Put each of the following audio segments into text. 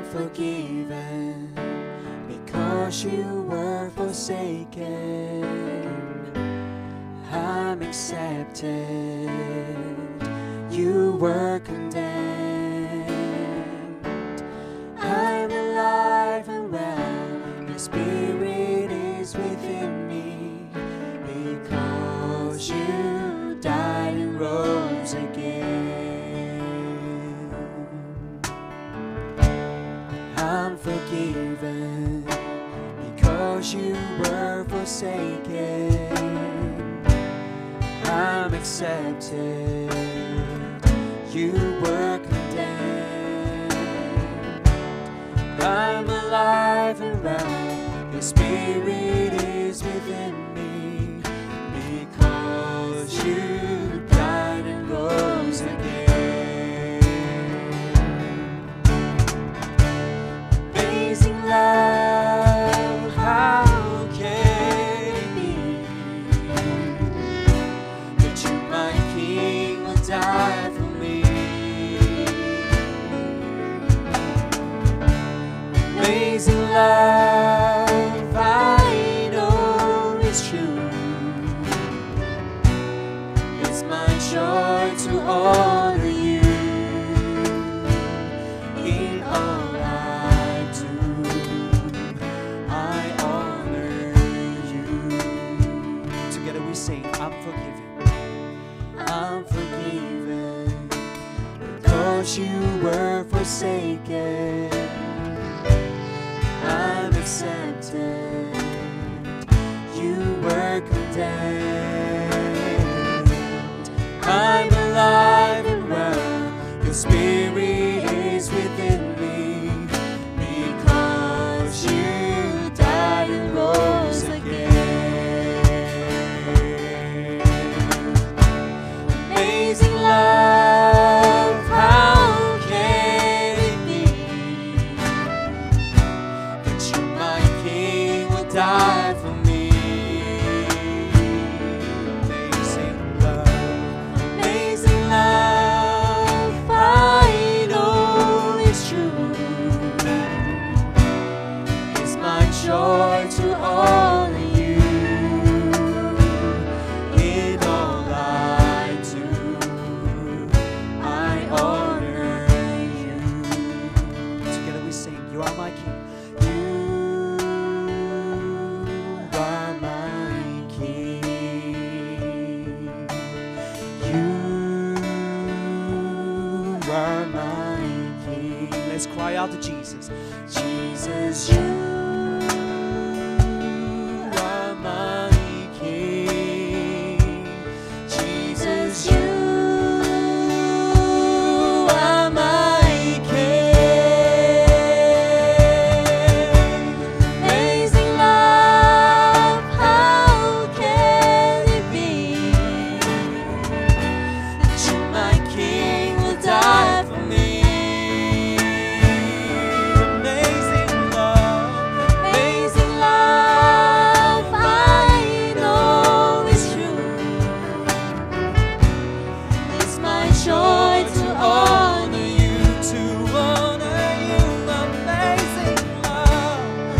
I'm forgiven because you were forsaken. I'm accepted, you were condemned. I'm alive and well, your spirit is within me, because you died and rose again. I'm forgiven because you were forsaken. I'm accepted, you were condemned. I'm alive and well, your spirit is within me, because you died and rose again. Amazing love, how can it be that you, my King, will die for me? Amazing love, I know it's true. It's my joy to honor you in all I do. I honor you. Together we sing, I'm forgiven. I'm forgiven because you were forsaken. I'm accepted, you were condemned. I'm alive and well, your spirit is within me, because you died and rose again. Amazing love, how can it be that you, my King, will die for me? Amazing love, I know it's true. It's my joy to honor you in all I do. I honor you. Together we sing, you are my King. You are my King. You are my King. Let's cry out to Jesus. Jesus, you are my King. Jesus, you are my King. Amazing love, how can it be that you, my King, will die for me? Amazing love, I know it's true. It's my joy to honor you,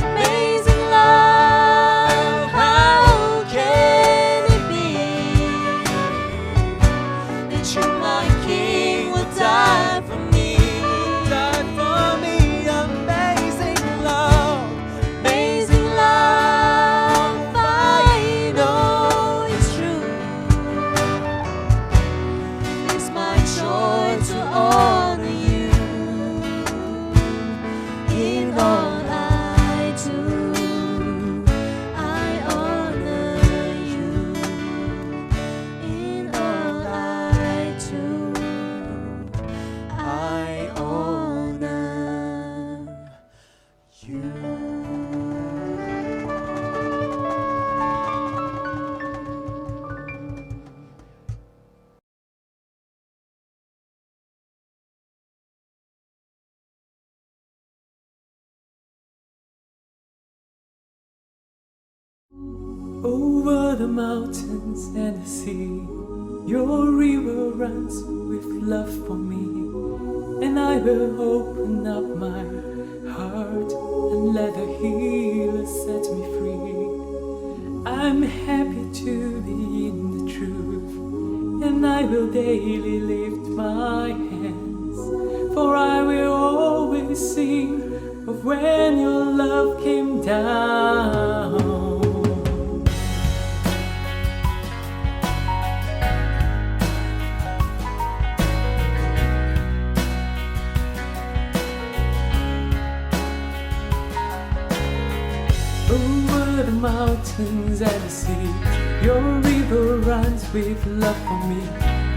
Amazing love, how can it be that you, my King, will die for me? Amazing love, I know it's true. It's my joy to honor you in all I do. I honor you in all I do. I honor you. Over the mountains and the sea, your river runs with love for me, and I will open up my heart and let the healer set me free. I'm happy to be in the truth, and I will daily lift my hands, for I will always sing of when your love came down. Over the mountains and the sea, your river runs with love for me,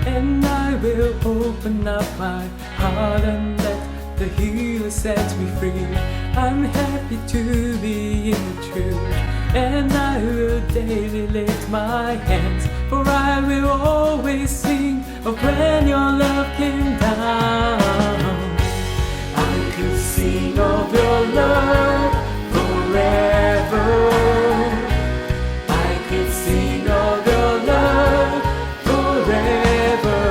and I will open up my heart and let the healer set me free. I'm happy to be in the truth, and I will daily lift my hands, for I will always sing of when your love came down. I could sing of your love forever. I could sing of your love forever.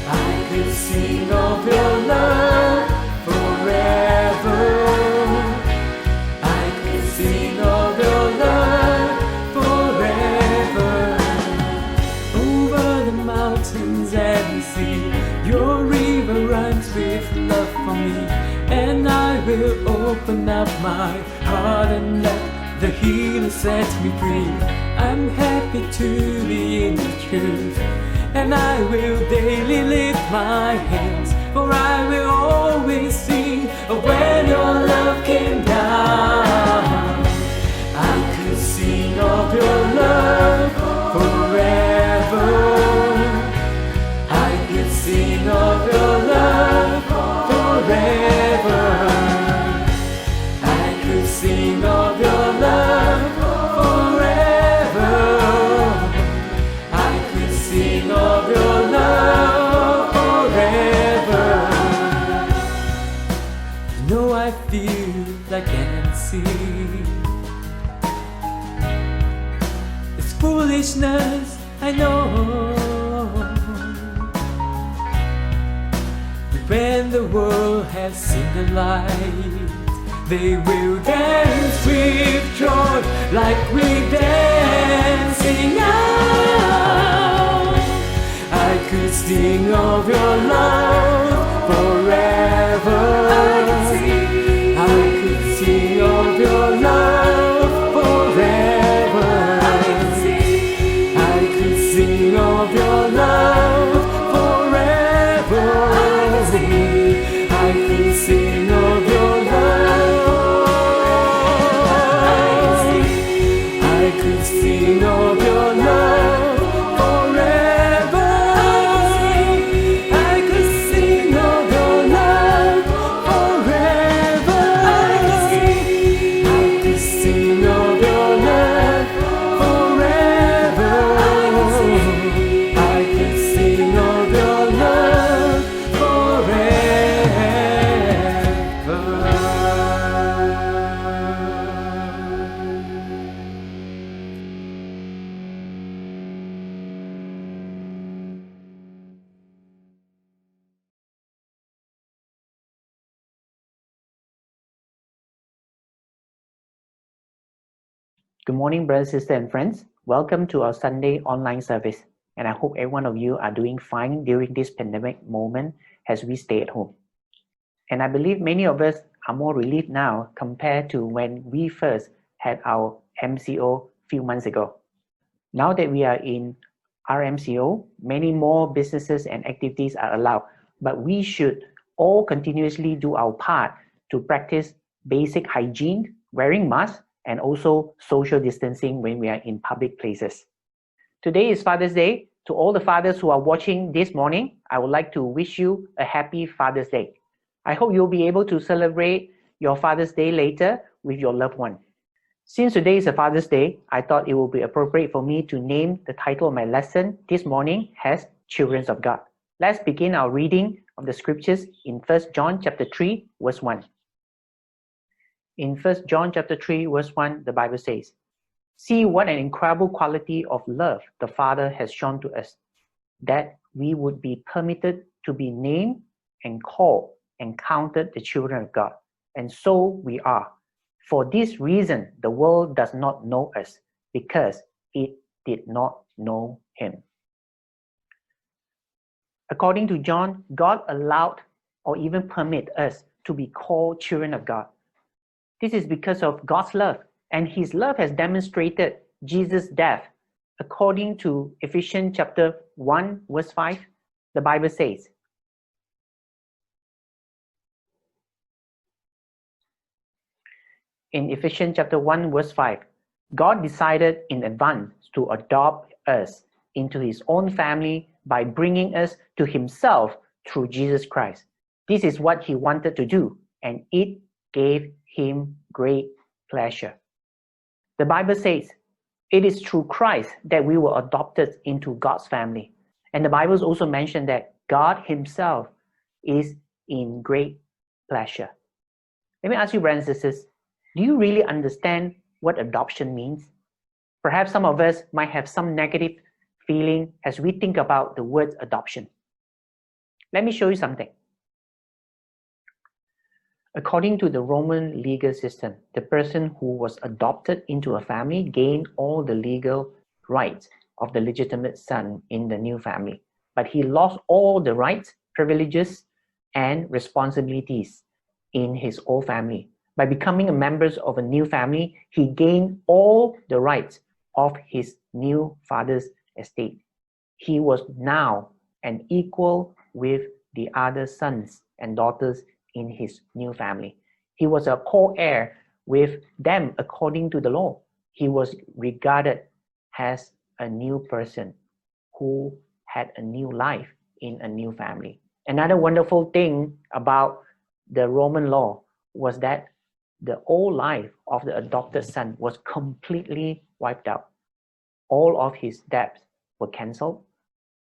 I could sing of your love forever. I could sing of your love forever. Over the mountains and the sea, your river runs with love for me, and I will open up my heart and let the healer set me free. I'm happy to be in the truth, and I will daily lift my hands, for I will always sing of when your love came down. I could sing of your love forever. I could sing of your love forever. I could sing of your love forever. I could sing of your love forever. You know I feel like I can see. It's foolishness, I know. When the world has seen the light, they will dance with joy like we're dancing now. I could sing of your love forever. I could sing of your love forever. I could sing of your love forever. I could sing of your love. I could sing of your love forever. I could sing of your love forever. I could sing of your love forever. I could sing of your love forever. Good morning, brothers, sisters, and friends. Welcome to our Sunday online service. And I hope every one of you are doing fine during this pandemic moment as we stay at home. And I believe many of us are more relieved now compared to when we first had our MCO a few months ago. Now that we are in RMCO, many more businesses and activities are allowed, but we should all continuously do our part to practice basic hygiene, wearing masks, and also social distancing when we are in public places. Today is Father's Day. To all the fathers who are watching this morning, I would like to wish you a happy Father's Day. I hope you'll be able to celebrate your Father's Day later with your loved one. Since today is a Father's Day, I thought it would be appropriate for me to name the title of my lesson this morning as Children of God. Let's begin our reading of the scriptures in 1 John chapter 3, verse 1. In 1 John chapter 3, verse 1, the Bible says, "See what an incredible quality of love the Father has shown to us, that we would be permitted to be named and called and counted the children of God. And so we are. For this reason, the world does not know us, because it did not know him. According to John, God allowed or even permit us to be called children of God. This is because of God's love, and his love has demonstrated Jesus' death. According to Ephesians chapter 1 verse 5, the Bible says, in Ephesians chapter 1 verse 5, God decided in advance to adopt us into his own family by bringing us to himself through Jesus Christ. This is what he wanted to do, and it gave him great pleasure. The Bible says, it is through Christ that we were adopted into God's family. And the Bible also mentioned that God himself is in great pleasure. Let me ask you, brothers and sisters, do you really understand what adoption means? Perhaps some of us might have some negative feeling as we think about the word adoption. Let me show you something. According to the Roman legal system, the person who was adopted into a family gained all the legal rights of the legitimate son in the new family, but he lost all the rights, privileges, and responsibilities in his old family. By becoming a member of a new family, he gained all the rights of his new father's estate. He was now an equal with the other sons and daughters in his new family. He was a co-heir with them according to the law. He was regarded as a new person who had a new life in a new family. Another wonderful thing about the Roman law was that the old life of the adopted son was completely wiped out. All of his debts were cancelled.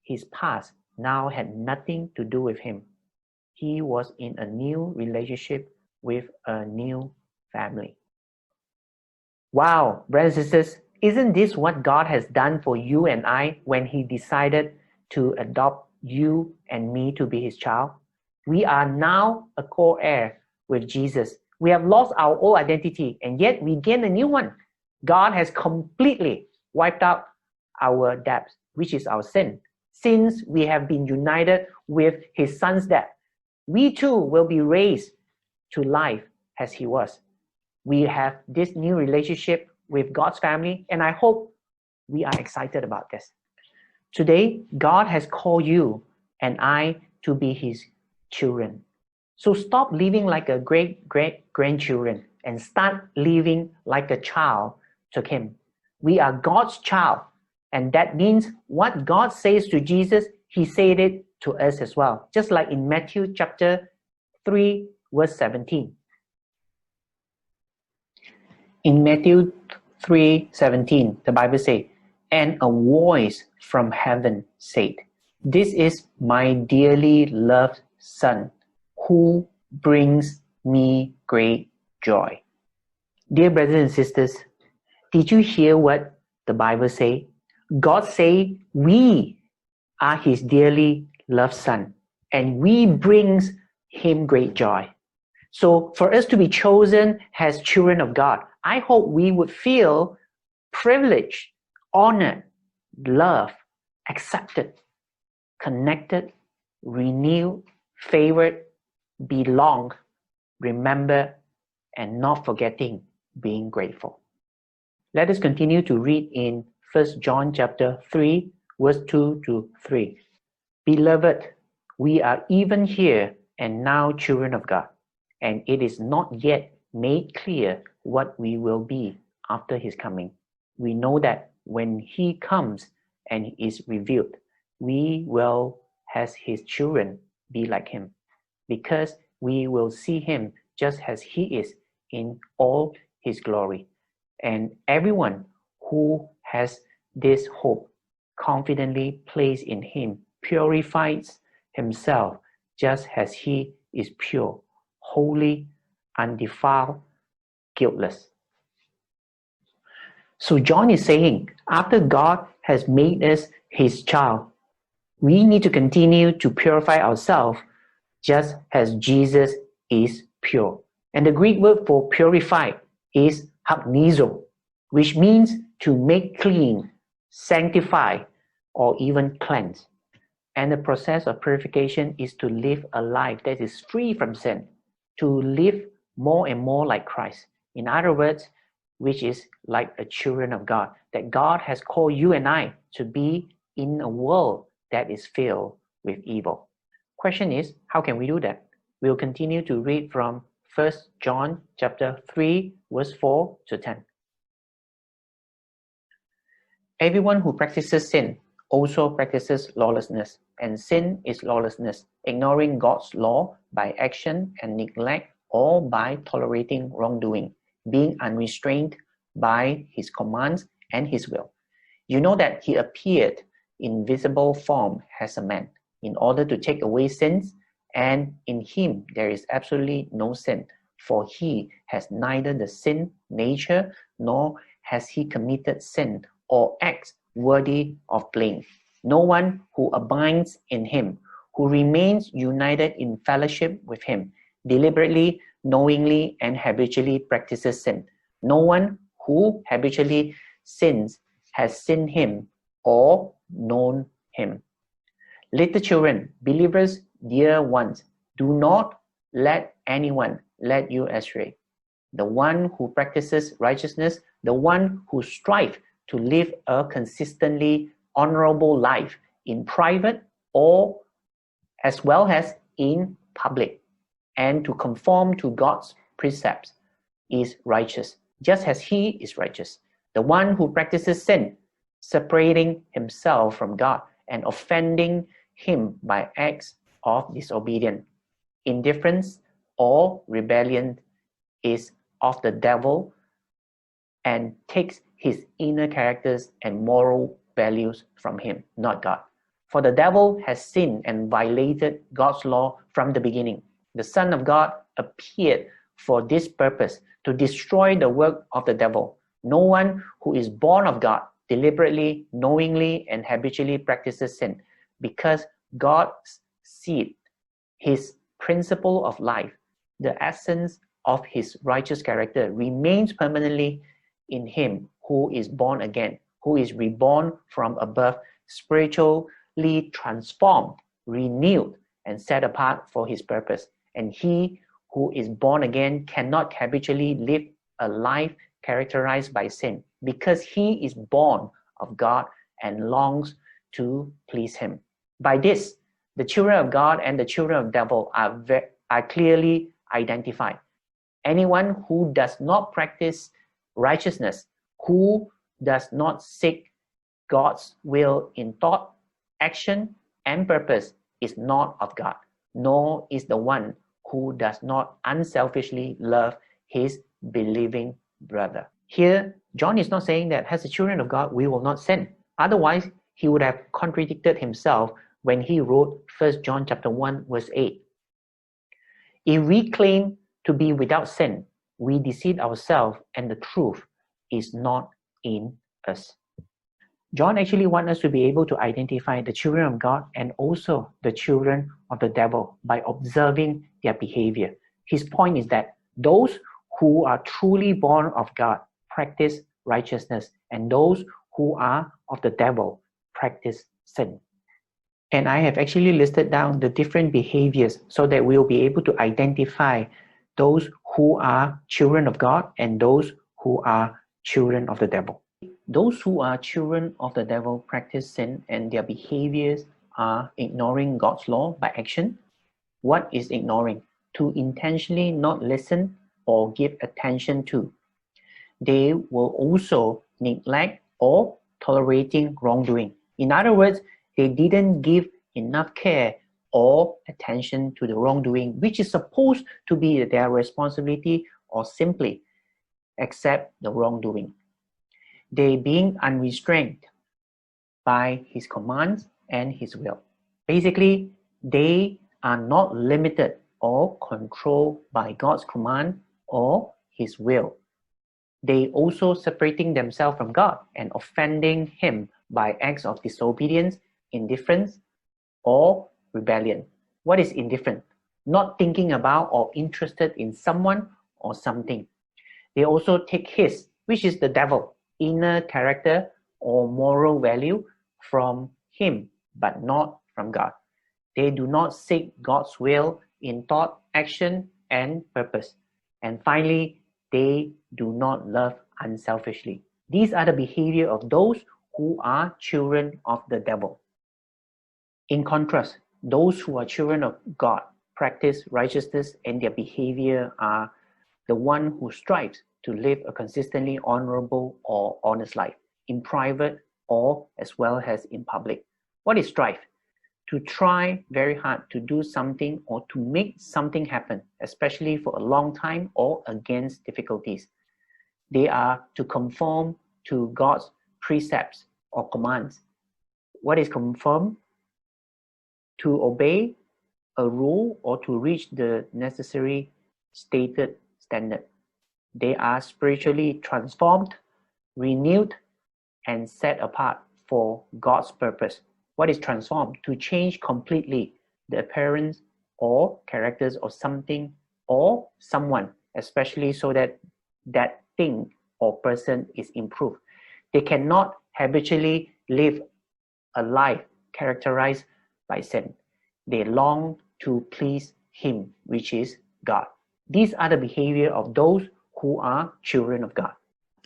His past now had nothing to do with him. He was in a new relationship with a new family. Wow, brothers and sisters, isn't this what God has done for you and I when he decided to adopt you and me to be his child? We are now a co-heir with Jesus. We have lost our old identity, and yet we gain a new one. God has completely wiped out our debts, which is our sin. Since we have been united with his son's death, we too will be raised to life as he was. We have this new relationship with God's family, and I hope we are excited about this. Today, God has called you and I to be his children. So stop living like a great-grandchildren and start living like a child to him. We are God's child, and that means what God says to Jesus, he said it to us as well. Just like in Matthew chapter 3, verse 17. In Matthew 3:17, the Bible says, and a voice from heaven said, this is my dearly loved son, who brings me great joy. Dear brothers and sisters, did you hear what the Bible say? God say we are his dearly loved son, and we brings him great joy. So for us to be chosen as children of God, I hope we would feel privileged, honored, loved, accepted, connected, renewed, favored, belong, remember, and not forgetting being grateful. Let us continue to read in 1 John chapter 3, verse 2 to 3. Beloved, we are even here and now children of God, and it is not yet made clear what we will be after his coming. We know that when he comes and is revealed, we will, as his children, be like him, because we will see him just as he is in all his glory. And everyone who has this hope confidently placed in him purifies himself just as he is pure, holy, undefiled, guiltless. So John is saying, after God has made us his child, we need to continue to purify ourselves just as Jesus is pure. And the Greek word for purify is hagnizo, which means to make clean, sanctify, or even cleanse. And the process of purification is to live a life that is free from sin, to live more and more like Christ. In other words, which is like the children of God, that God has called you and I to be in a world that is filled with evil. Question is, how can we do that? We'll continue to read from 1 John chapter 3, verse 4 to 10. Everyone who practices sin also practices lawlessness, and sin is lawlessness, ignoring God's law by action and neglect, or by tolerating wrongdoing, being unrestrained by His commands and His will. You know that He appeared in visible form as a man, in order to take away sins, and in Him there is absolutely no sin, for He has neither the sin nature, nor has He committed sin or acts worthy of blame. No one who abides in Him, who remains united in fellowship with Him, deliberately, knowingly, and habitually practices sin. No one who habitually sins has seen Him or known Him. Little children, believers, dear ones, do not let anyone lead you astray. The one who practices righteousness, the one who strives to live a consistently honorable life in private or as well as in public, and to conform to God's precepts, is righteous, just as He is righteous. The one who practices sin, separating himself from God and offending Him by acts of disobedience, indifference, or rebellion, is of the devil and takes his inner characters and moral values from him, not God. For the devil has sinned and violated God's law from the beginning. The Son of God appeared for this purpose, to destroy the work of the devil. No one who is born of God deliberately, knowingly, and habitually practices sin, because God's seed, His principle of life, the essence of His righteous character, remains permanently in him who is born again, who is reborn from above, spiritually transformed, renewed, and set apart for His purpose. And he who is born again cannot habitually live a life characterized by sin, because he is born of God and longs to please Him. By this, the children of God and the children of the devil are clearly identified. Anyone who does not practice righteousness, who does not seek God's will in thought, action, and purpose, is not of God, nor is the one who does not unselfishly love his believing brother. Here, John is not saying that as the children of God, we will not sin. Otherwise, he would have contradicted himself when he wrote 1 John chapter 1, verse 8. If we claim to be without sin, we deceive ourselves and the truth is not in us. John actually wants us to be able to identify the children of God and also the children of the devil by observing their behavior. His point is that those who are truly born of God practice righteousness, and those who are of the devil practice sin. And I have actually listed down the different behaviors so that we'll be able to identify those who are children of God and those who are children of the devil. Those who are children of the devil practice sin, and their behaviors are ignoring God's law by action. What is ignoring? To intentionally not listen or give attention to. They will also neglect or tolerating wrongdoing. In other words, they didn't give enough care or attention to the wrongdoing, which is supposed to be their responsibility, or simply accept the wrongdoing. They being unrestrained by His commands and His will. Basically, they are not limited or controlled by God's command or His will. They also separating themselves from God and offending Him by acts of disobedience, indifference, or rebellion. What is indifferent? not thinking about or interested in someone or something. They also take his, which is the devil, inner character or moral value from him, but not from God. They do not seek God's will in thought, action, and purpose. And finally, they do not love unselfishly. These are the behavior of those who are children of the devil. In contrast, those who are children of God practice righteousness, and their behavior are the one who strives to live a consistently honorable or honest life in private or as well as in public. What is strive? To try very hard to do something or to make something happen, especially for a long time or against difficulties. They are to conform to God's precepts or commands. What is conform? To obey a rule or to reach the necessary stated standard. They are spiritually transformed, renewed, and set apart for God's purpose. What is transformed? To change completely the appearance or characters of something or someone, especially so that that thing or person is improved. They cannot habitually live a life characterized by sin. They long to please Him, which is God. These are the behavior of those who are children of God.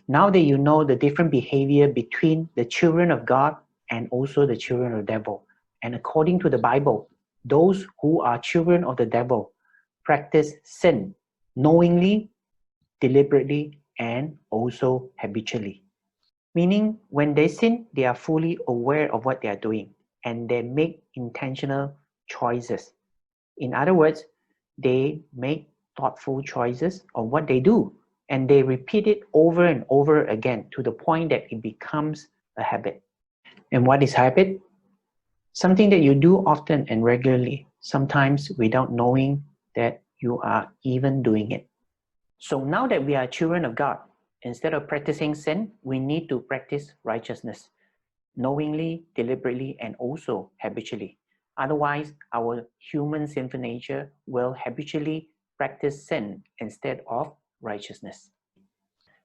Now that you know the different behavior between the children of God and also the children of the devil, and according to the Bible, those who are children of the devil practice sin knowingly, deliberately, and also habitually. Meaning, when they sin, they are fully aware of what they are doing and they make intentional choices. In other words, they make thoughtful choices on what they do and they repeat it over and over again to the point that it becomes a habit. And what is habit? Something that you do often and regularly, sometimes without knowing that you are even doing it. So now that we are children of God, instead of practicing sin, we need to practice righteousness, knowingly, deliberately, and also habitually. Otherwise, our human sinful nature will habitually practice sin instead of righteousness.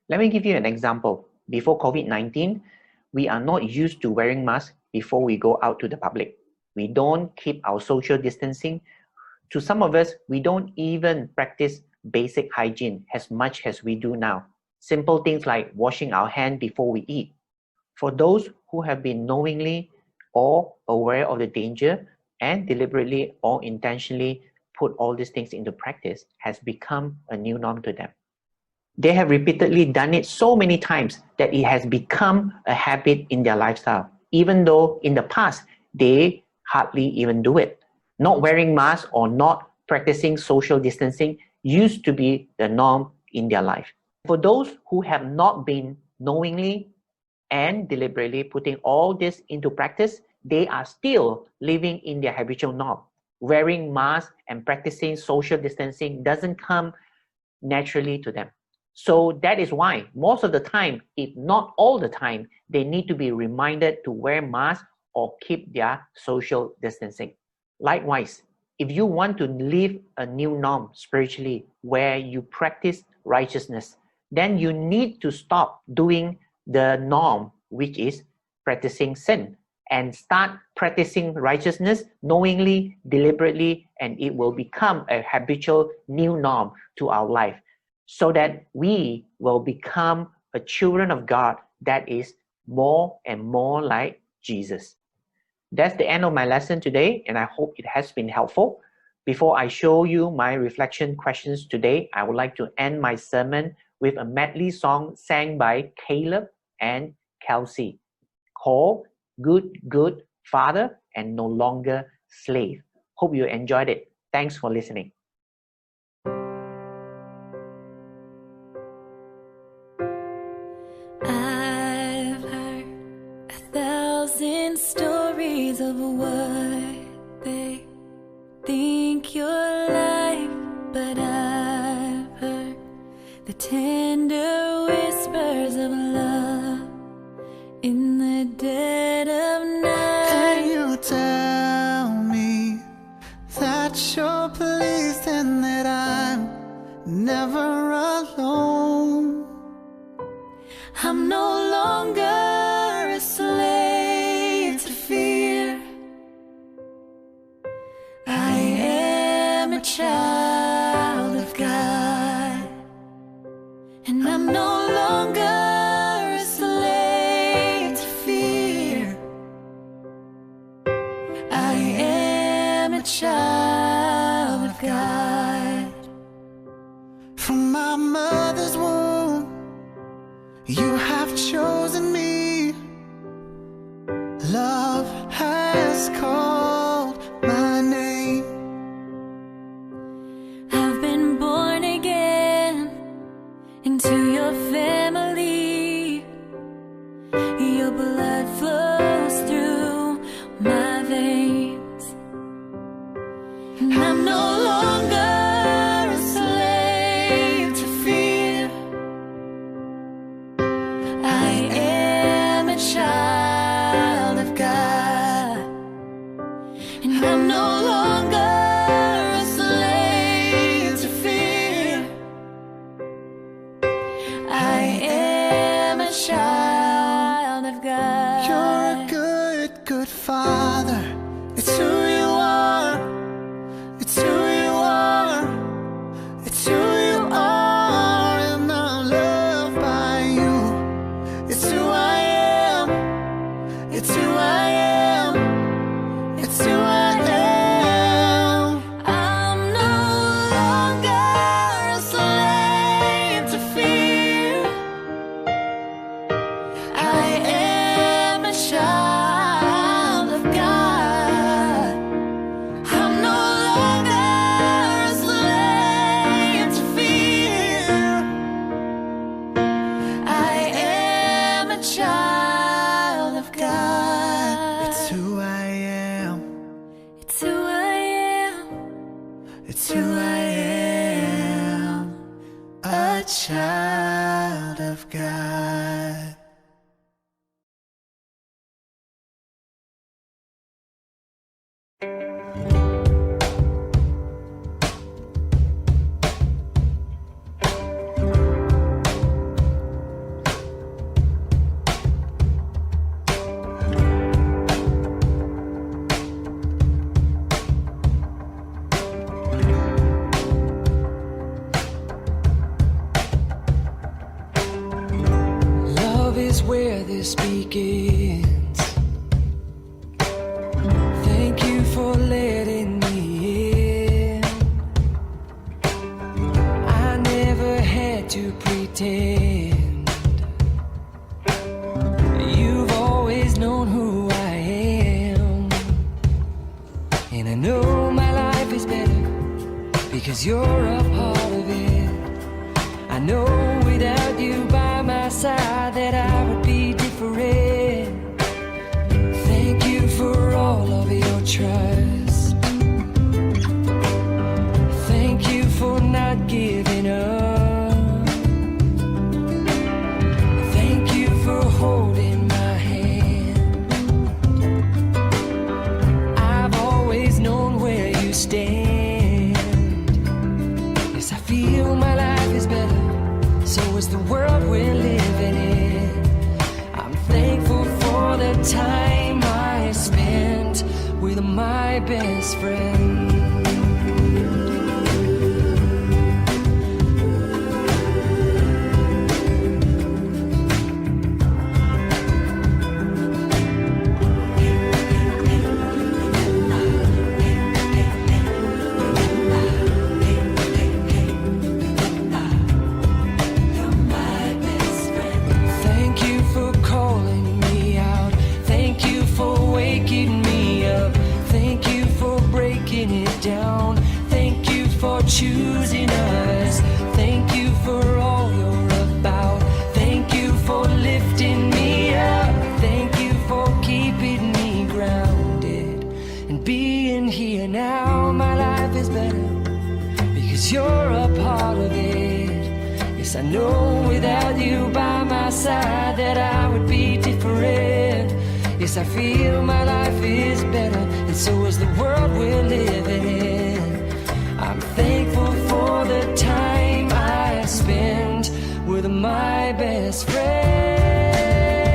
Let me give you an example. Before COVID-19, we are not used to wearing masks before we go out to the public. We don't keep our social distancing. To some of us, we don't even practice basic hygiene as much as we do now. Simple things like washing our hands before we eat. For those who have been knowingly or aware of the danger and deliberately or intentionally put all these things into practice, has become a new norm to them. They have repeatedly done it so many times that it has become a habit in their lifestyle, even though in the past they hardly even do it. Not wearing masks or not practicing social distancing used to be the norm in their life. For those who have not been knowingly and deliberately putting all this into practice, they are still living in their habitual norm. Wearing masks and practicing social distancing doesn't come naturally to them. So that is why most of the time, if not all the time, they need to be reminded to wear masks or keep their social distancing. Likewise, if you want to live a new norm spiritually where you practice righteousness, then you need to stop doing the norm, which is practicing sin, and start practicing righteousness knowingly, deliberately, and it will become a habitual new norm to our life, so that we will become a children of God that is more and more like Jesus. That's the end of my lesson today, and I hope it has been helpful. Before I show you my reflection questions today, I would like to end my sermon with a medley song sang by Caleb and Kelsey called Good, Good Father and No Longer Slave. Hope you enjoyed it. Thanks for listening. I've heard 1,000 stories of what they think you're like, but I've heard the tender whispers of love in the dead of night. And you tell me that you're pleased never alone. I'm no longer a slave to fear. I am a child of God, and I'm no longer a slave to fear. I am a child of God. From my mother's womb, you have chosen me. Love has called my name. I've been born again into your family. Your blood flows through my veins, and I'm no longer a slave to fear. I am a child of God, and I'm no longer a slave to fear. I am a child of God. You're a good, good father. It's who you are. It's who you are. It's who you are. And I'm loved by you. It's who I am. It's who I am. It's who I am. I'm no longer a slave to fear. I am a child of God. I'm no longer a slave to fear. I am a child of God. It's who I am. It's who I am. It's who I am. A child of God. Love is where this begins. Thank you for letting me in. I never had to pretend. You've always known who I am, and I know my life is better because you're a part of it. I know without you by my side that I would be different. Thank you for all of your trust. Thank you for not giving up. Thank you for holding my hand. I've always known where you stand. Yes, I feel my life is better. So is the world we're living in. I'm thankful for the time I spent with my best friend. Thank you for calling me out. Thank you for waking me up. Thank you for breaking it down. Thank you for choosing us. Thank you for all you're about. Thank you for lifting me up. Thank you for keeping me grounded and being here now. My life is better because you're a part of it. Yes, I know without you by my side that I would be different. Yes, I feel my life is better, and so is the world we're living in. I'm thankful for the time I best friend.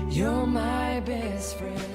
You're my best friend.